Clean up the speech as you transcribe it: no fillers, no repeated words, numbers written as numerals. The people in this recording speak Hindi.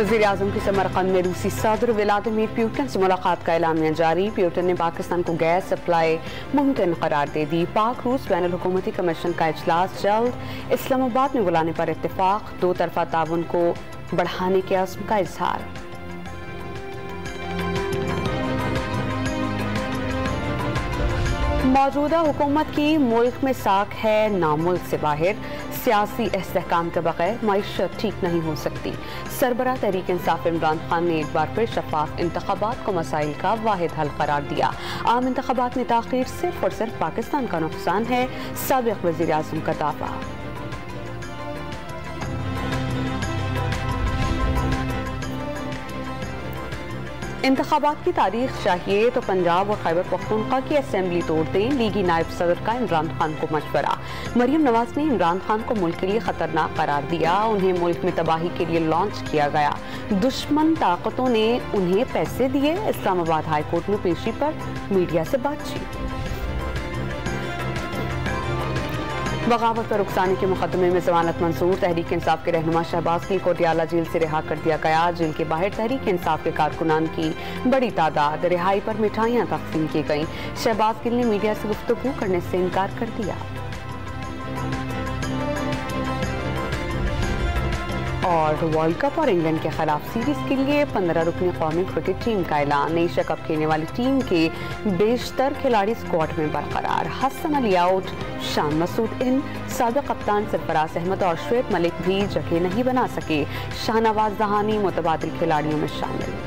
वज़ीर-ए-आज़म की समरकंद में रूसी सदर व्लादिमीर पुतिन से मुलाकात का एलामिया जारी। पुतिन ने पाकिस्तान को गैस सप्लाई मुमकिन करार दे दी। पाक रूस बैनुल हुकूमती कमीशन का इजलास जल्द, इस्लामाबाद में बुलाने पर इत्तेफाक। दो तरफा ताउन को बढ़ाने के अज़्म का इजहार। मौजूदा हुकूमत की मुल्क में साख है, ना मुल्क से बाहर। सियासी इस्तेहकाम के बगैर मईशत ठीक नहीं हो सकती। सरबराह तहरीक इंसाफ इमरान खान ने एक बार फिर शफाफ इंतखाबात को मसाइल का वाहिद हल करार दिया। आम इंतखाबात में ताख़ीर सिर्फ और सिर्फ पाकिस्तान का नुकसान है, साबिक़ वज़ीर आज़म का दावा। इंतखाबात की तारीख चाहिए तो पंजाब और खैबर पख्तूनख्वा की असेंबली तोड़ दें, लीगी नायब सदर का इमरान खान को मशवरा। मरियम नवाज ने इमरान खान को मुल्क के लिए खतरनाक करार दिया। उन्हें मुल्क में तबाही के लिए लॉन्च किया गया। दुश्मन ताकतों ने उन्हें पैसे दिए। इस्लामाबाद हाई कोर्ट में पेशी पर मीडिया से बातचीत। बगावत पर रुखसानी के मुकदमे में जमानत मंजूर। तहरीक इंसाफ के रहनुमा शहबाज गिल को डियाला जेल से रिहा कर दिया गया। जेल के बाहर तहरीक इंसाफ के कारकुनान की बड़ी तादाद। रिहाई पर मिठाइयाँ तकसीम की गईं। शहबाज गिल ने मीडिया से गुफ्तगू करने से इनकार कर दिया। और वर्ल्ड कप और इंग्लैंड के खिलाफ सीरीज के लिए 15 रुकनी कौमी क्रिकेट टीम का ऐलान। एशिया कप खेलने वाली टीम के बेशतर खिलाड़ी स्क्वाड में बरकरार। हसन अली आउट, शान मसूद इन। साबिक़ कप्तान सरफराज अहमद और शुएब मलिक भी जगह नहीं बना सके। शाहनवाज दहानी मुतबादिल खिलाड़ियों में शामिल।